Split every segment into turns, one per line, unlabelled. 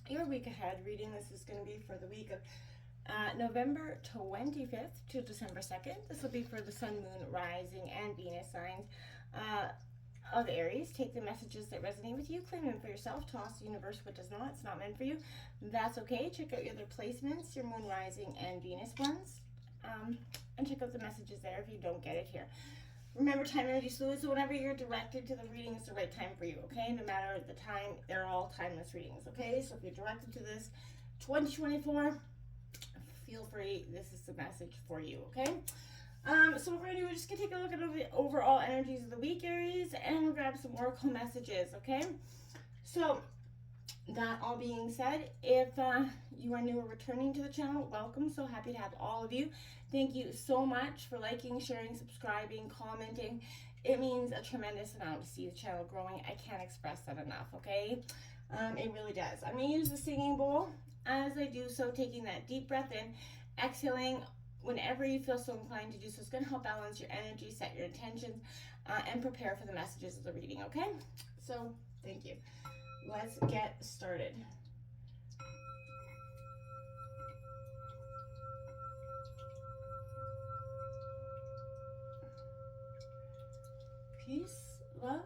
your week ahead reading. This is going to be for the week of November 25th to December 2nd. This will be for the Sun, Moon, Rising, and Venus signs of Aries. Take the messages that resonate with you, claim them for yourself, toss the universe what does not. It's not meant for you. That's okay. Check out your other placements, your Moon, Rising, and Venus ones, and check out the messages there if you don't get it here. Remember, time, energy, fluid, so whenever you're directed to the reading, it's the right time for you, okay? No matter the time, they're all timeless readings, okay? So if you're directed to this 2024, feel free. This is the message for you, okay? So what we're going to do, we're just going to take a look at the overall energies of the week, Aries, and grab some oracle messages, okay? So that all being said, if you are new or returning to the channel, welcome. So happy to have all of you. Thank you so much for liking, sharing, subscribing, commenting. It means a tremendous amount to see the channel growing. I can't express that enough, okay? It really does. I'm going to use the singing bowl as I do so, taking that deep breath in, exhaling whenever you feel so inclined to do so. It's going to help balance your energy, set your intentions, and prepare for the messages of the reading, okay? So thank you. Let's get started. Peace, love,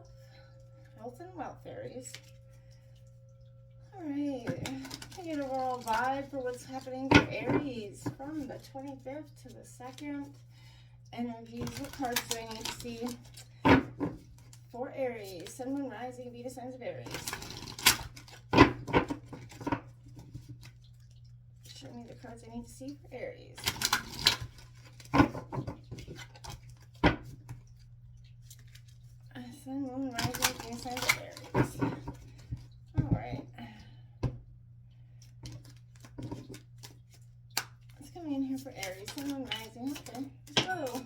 health, and wealth, Aries. All right, I get an overall vibe for what's happening for Aries from the 25th to the 2nd. Energies, what cards do I need to see for Aries? Sun, Moon, Rising, Venus signs of Aries. Show me the cards I need to see for Aries. Sun, Moon, Rising, Venus signs of Aries. All right. What's coming in here for Aries? Sun, Moon, Rising. Okay, let's go.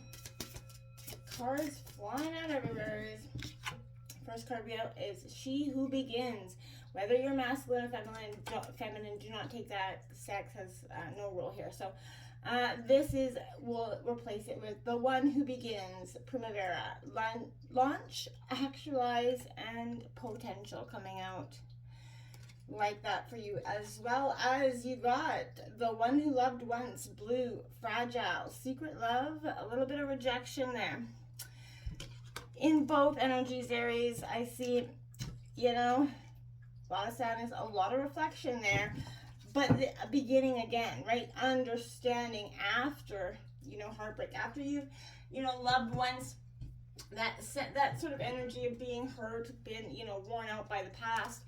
Cards flying out everywhere, Aries. First card we out is She Who Begins. Whether you're masculine or feminine, do not take that. Sex has no role here. So this is, we'll replace it with The One Who Begins, Primavera. Launch, actualize, and potential coming out like that for you, as well as you got The One Who Loved Once, Blue, Fragile, Secret Love, a little bit of rejection there. In both energies, Aries, I see, you know, a lot of sadness, a lot of reflection there, but the beginning again, right? Understanding after, you know, heartbreak, after you've, you know, loved ones, that sort of energy of being hurt, been, you know, worn out by the past,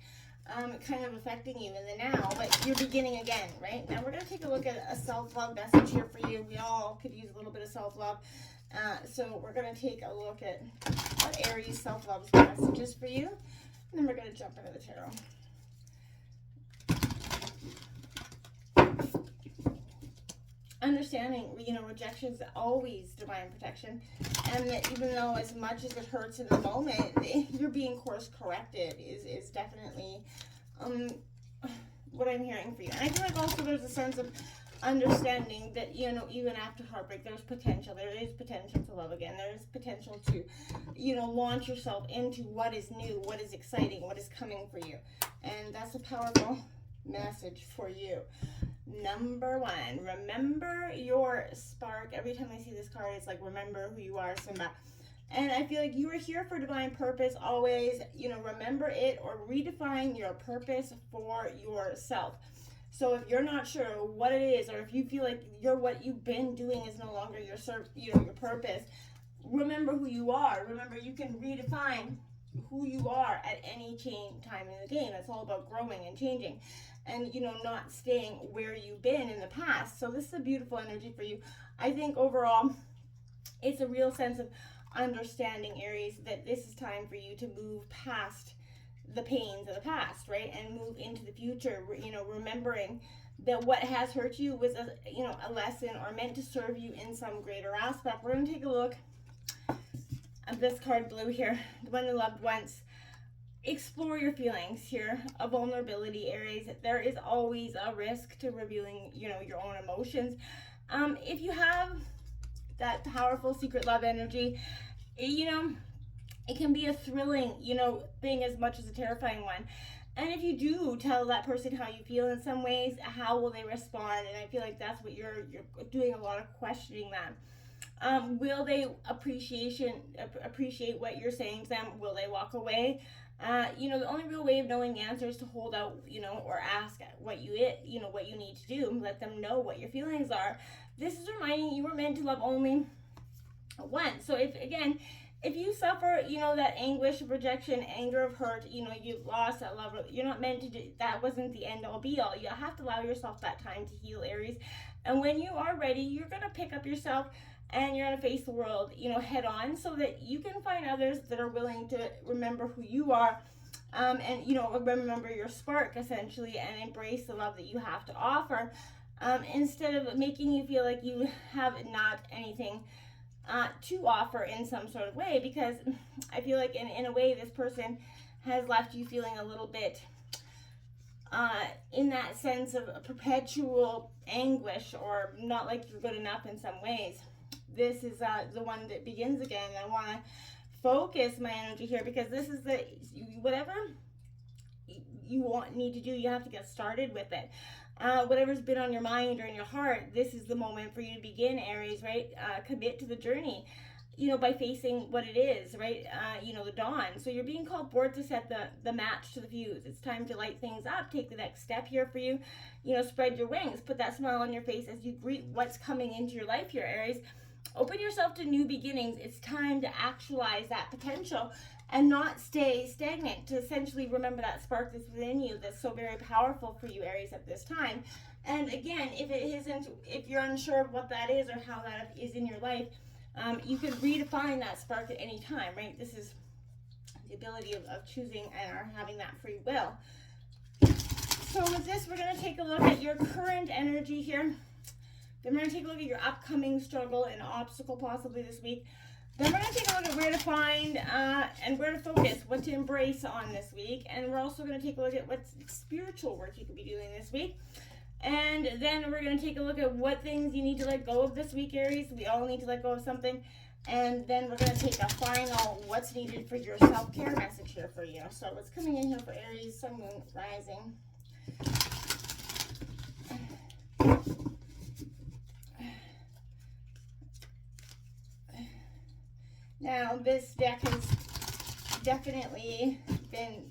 kind of affecting you in the now, but you're beginning again, right? Now we're going to take a look at a self-love message here for you. We all could use a little bit of self-love. So we're going to take a look at what Aries self-love messages for you, and then we're going to jump into the tarot. Understanding, you know, rejection is always divine protection, and that even though as much as it hurts in the moment, you're being course corrected is definitely what I'm hearing for you. And I feel like also there's a sense of understanding that, you know, even after heartbreak, there's potential. There is potential to love again. There is potential to, you know, launch yourself into what is new, what is exciting, what is coming for you. And that's a powerful message for you. Number one, remember your spark. Every time I see this card, it's like, remember who you are, Simba. And I feel like you are here for divine purpose always. You know, remember it or redefine your purpose for yourself. So if you're not sure what it is, or if you feel like what you've been doing is no longer your purpose, remember who you are. Remember, you can redefine who you are at any time in the game. It's all about growing and changing, and, you know, not staying where you've been in the past. So this is a beautiful energy for you. I think overall, it's a real sense of understanding, Aries, that this is time for you to move past the pains of the past, right, and move into the future, you know, remembering that what has hurt you was a, you know, a lesson or meant to serve you in some greater aspect. We're going to take a look at this card, blue here, The One Who Loved Once. Explore your feelings here, a vulnerability, Aries. There is always a risk to revealing, you know, your own emotions. If you have that powerful secret love energy, you know, it can be a thrilling, you know, thing as much as a terrifying one. And if you do tell that person how you feel in some ways, how will they respond? And I feel like that's what you're doing a lot of questioning them. Will they appreciate what you're saying to them? Will they walk away? The only real way of knowing the answer is to hold out, or ask what you need to do. Let them know what your feelings are. This is reminding you were meant to love only once. So if you suffer, that anguish of rejection, anger of hurt, you've lost that love, you're not meant to do, that wasn't the end all be all. You have to allow yourself that time to heal, Aries. And when you are ready, you're going to pick up yourself and you're going to face the world, head on, so that you can find others that are willing to remember who you are, and, remember your spark, essentially, and embrace the love that you have to offer, instead of making you feel like you have not anything to offer in some sort of way. Because I feel like in a way this person has left you feeling a little bit in that sense of perpetual anguish, or not like you're good enough in some ways. This is the one that begins again. I want to focus my energy here, because this is whatever you need to do, you have to get started with it. Whatever's been on your mind or in your heart, this is the moment for you to begin, Aries, right? Commit to the journey, by facing what it is, right? The dawn. So you're being called forth to set the match to the fuse. It's time to light things up. Take the next step here for you. Spread your wings. Put that smile on your face as you greet what's coming into your life here, Aries. Open yourself to new beginnings. It's time to actualize that potential and not stay stagnant, to essentially remember that spark that's within you that's so very powerful for you, Aries, at this time. And again, if you're unsure of what that is or how that is in your life, you can redefine that spark at any time, right? This is the ability of choosing and having that free will. So with this, we're going to take a look at your current energy here. Then we're going to take a look at your upcoming struggle and obstacle possibly this week. Then we're going to take a look at where to find and where to focus, what to embrace on this week. And we're also going to take a look at what spiritual work you could be doing this week. And then we're going to take a look at what things you need to let go of this week, Aries. We all need to let go of something. And then we're going to take a final what's needed for your self-care message here for you. So what's coming in here for Aries, Sun, Moon, Rising. Now, this deck has definitely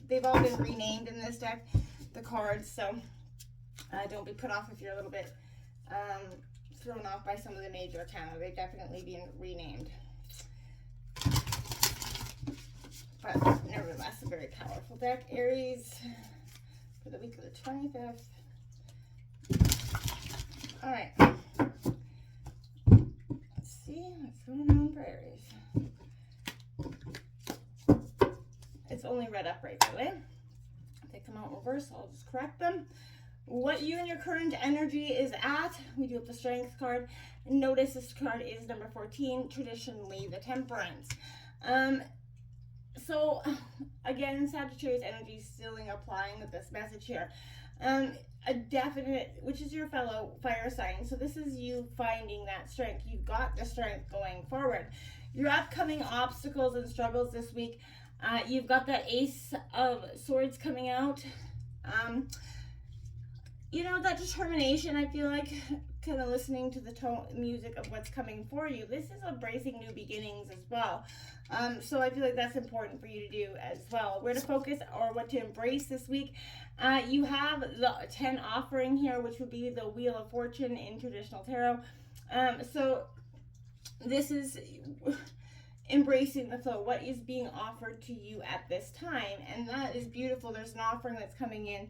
they've all been renamed in this deck, the cards, so don't be put off if you're a little bit thrown off by some of the major arcana. They've definitely been renamed. But nevertheless, a very powerful deck. Aries, for the week of the 25th. All right. Let's see what's going on for Aries. It's only read up right, by the way. If they come out in reverse, I'll just correct them. What you and your current energy is at. We do have the Strength card. Notice this card is number 14, traditionally the Temperance. So, again, Sagittarius energy still applying with this message here. A definite, which is your fellow fire sign. So this is you finding that strength. You've got the strength going forward. Your upcoming obstacles and struggles this week. You've got that Ace of Swords coming out. That determination, I feel like, kind of listening to the music of what's coming for you. This is embracing new beginnings as well. So I feel like that's important for you to do as well. Where to focus or what to embrace this week. You have the 10 offering here, which would be the Wheel of Fortune in traditional tarot. So this is embracing the flow, what is being offered to you at this time, and that is beautiful. There's an offering that's coming in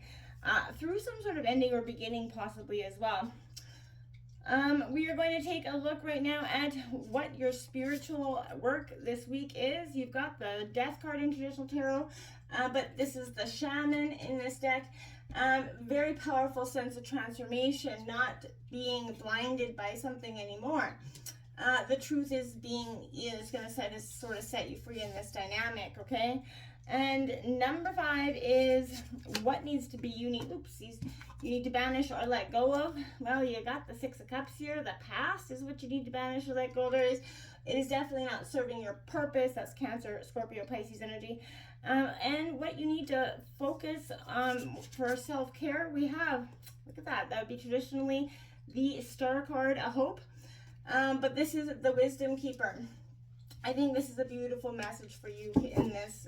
through some sort of ending or beginning possibly as well. We are going to take a look right now at what your spiritual work this week is. You've got the Death card in traditional tarot, but this is the Shaman in this deck. Very powerful sense of transformation, not being blinded by something anymore. The truth is going to set you free in this dynamic, okay? And number 5 is what needs to be, you need to banish or let go of. Well, you got the 6 of Cups here. The past is what you need to banish or let go of. It is definitely not serving your purpose. That's Cancer, Scorpio, Pisces energy. And what you need to focus for self-care, we have, look at that, that would be traditionally the Star card, a hope. But this is the Wisdom Keeper. I think this is a beautiful message for you in this,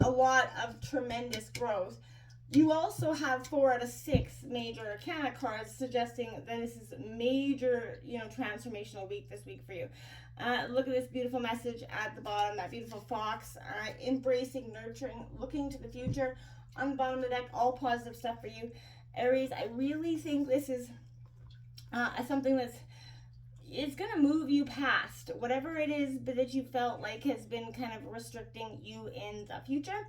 a lot of tremendous growth. You also have 4 out of 6 major arcana cards suggesting that this is major, transformational week this week for you. Look at this beautiful message at the bottom, that beautiful fox, embracing, nurturing, looking to the future. On the bottom of the deck, all positive stuff for you. Aries, I really think this is something that's, it's going to move you past whatever it is that you felt like has been kind of restricting you in the future.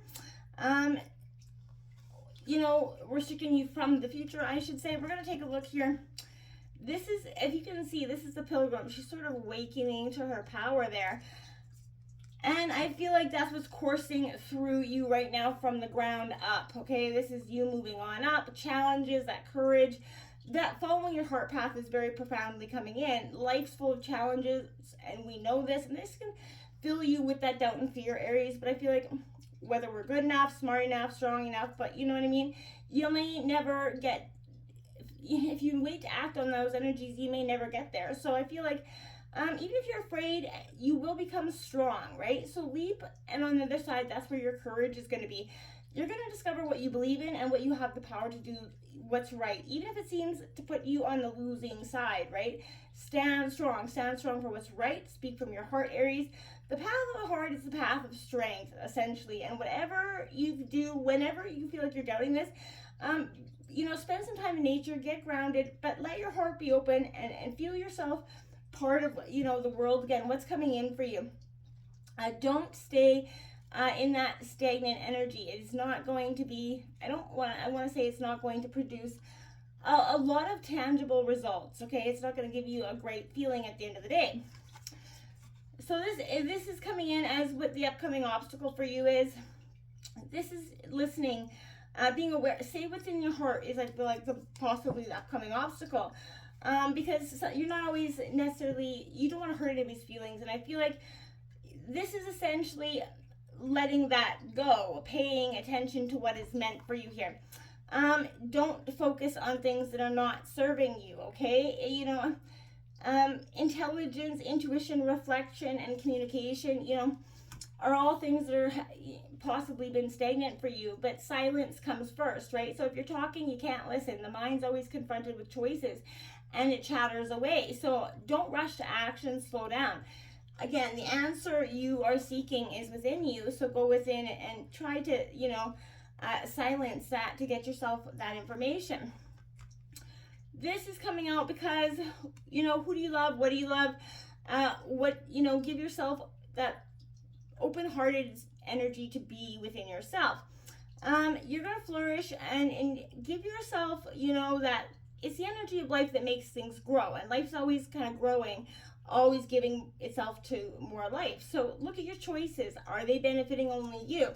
Restricting you from the future, I should say. We're going to take a look here. This is, if you can see, this is the Pilgrim. She's sort of awakening to her power there. And I feel like that's what's coursing through you right now from the ground up, okay? This is you moving on up, challenges, that courage. That following your heart path is very profoundly coming in. Life's full of challenges, and we know this, and this can fill you with that doubt and fear, Aries. But I feel like whether we're good enough, smart enough, strong enough, but you know what I mean? You may never get, if you wait to act on those energies, you may never get there. So I feel like even if you're afraid, you will become strong, right? So leap, and on the other side, that's where your courage is going to be. You're going to discover what you believe in and what you have the power to do, what's right, even if it seems to put you on the losing side, right? Stand strong for what's right. Speak from your heart, Aries. The path of the heart is the path of strength, essentially, and whatever you do, whenever you feel like you're doubting this, spend some time in nature, get grounded, but let your heart be open and feel yourself part of, the world again, what's coming in for you. Don't stay in that stagnant energy. It is not going to be, I want to say it's not going to produce a lot of tangible results, okay? It's not going to give you a great feeling at the end of the day. So this is coming in as what the upcoming obstacle for you is. This is listening, being aware. Say what's in your heart is like the possibly the upcoming obstacle, because you're not always necessarily, you don't want to hurt anybody's feelings, and I feel like this is essentially letting that go, paying attention to what is meant for you here. Don't focus on things that are not serving you, okay? Intelligence, intuition, reflection, and communication, are all things that are possibly been stagnant for you, but silence comes first, right? So if you're talking, you can't listen. The mind's always confronted with choices, and it chatters away. So don't rush to action, slow down. Again, the answer you are seeking is within you, so go within and try to, silence that to get yourself that information. This is coming out because, who do you love? What do you love? Give yourself that open-hearted energy to be within yourself. You're going to flourish and give yourself, that it's the energy of life that makes things grow. And life's always kind of growing, always giving itself to more life. So look at your choices. Are they benefiting only you?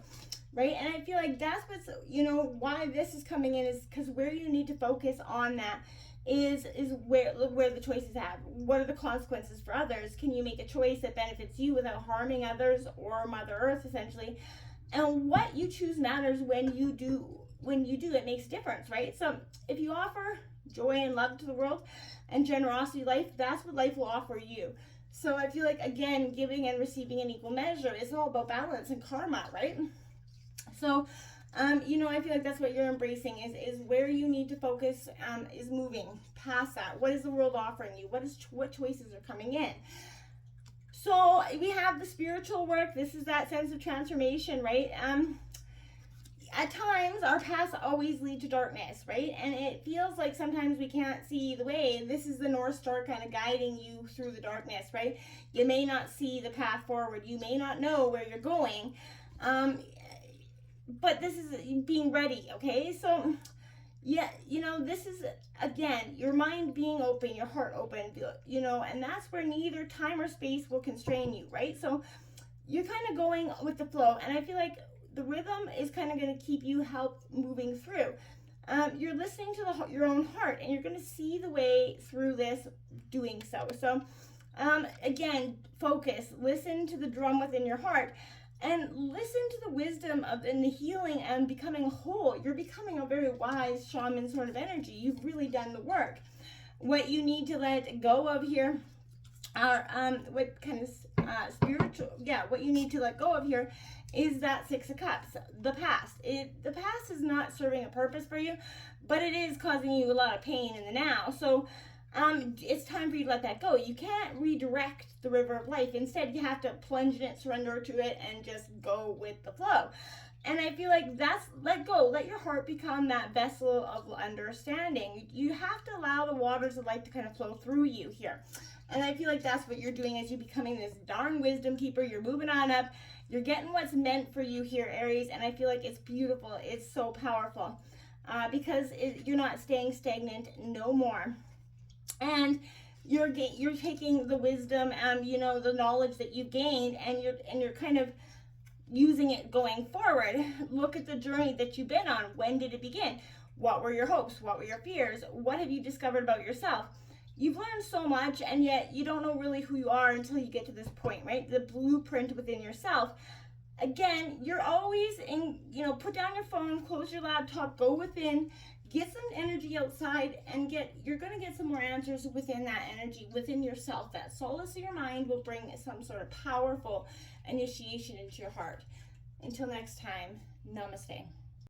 Right? And I feel like that's what's, why this is coming in is because where you need to focus on that is where the choices have. What are the consequences for others? Can you make a choice that benefits you without harming others or Mother Earth, essentially? And what you choose matters when you do, it makes a difference, right? So if you offer joy and love to the world and generosity to life, that's what life will offer you. So I feel like, again, giving and receiving in equal measure is all about balance and karma, right? So, I feel like that's what you're embracing is where you need to focus, is moving past that. What is the world offering you? What choices are coming in? So we have the spiritual work. This is that sense of transformation, right? At times, our paths always lead to darkness, right? And it feels like sometimes we can't see the way. This is the North Star kind of guiding you through the darkness, right? You may not see the path forward. You may not know where you're going. But this is being ready, okay? So, yeah, this is, again, your mind being open, your heart open, and that's where neither time or space will constrain you, right? So you're kind of going with the flow, and I feel like the rhythm is kind of going to keep you moving through. You're listening to your own heart, and you're going to see the way through this doing so. So, again, focus, listen to the drum within your heart. and listen to the wisdom of and the healing and becoming whole. You're becoming a very wise shaman sort of energy. You've really done the work. What you need to let go of here are what kind of spiritual, what you need to let go of here is that Six of Cups, the past. The past is not serving a purpose for you, but it is causing you a lot of pain in the now. So it's time for you to let that go. You can't redirect the river of life. Instead, you have to plunge in it, surrender to it, and just go with the flow. And I feel like that's let go. Let your heart become that vessel of understanding. You have to allow the waters of life to kind of flow through you here. And I feel like that's what you're doing as you're becoming this darn wisdom keeper. You're moving on up. You're getting what's meant for you here, Aries. And I feel like it's beautiful. It's so powerful because you're not staying stagnant no more. And you're taking the wisdom and the knowledge that you've gained, and you're kind of using it going forward. Look at the journey that you've been on. When did it begin? What were your hopes? What were your fears? What have you discovered about yourself? You've learned so much, and yet you don't know really who you are until you get to this point, right? The blueprint within yourself. Again, you're always in, put down your phone, close your laptop, go within, get some energy outside, and you're going to get some more answers within that energy, within yourself. That solace of your mind will bring some sort of powerful initiation into your heart. Until next time, namaste.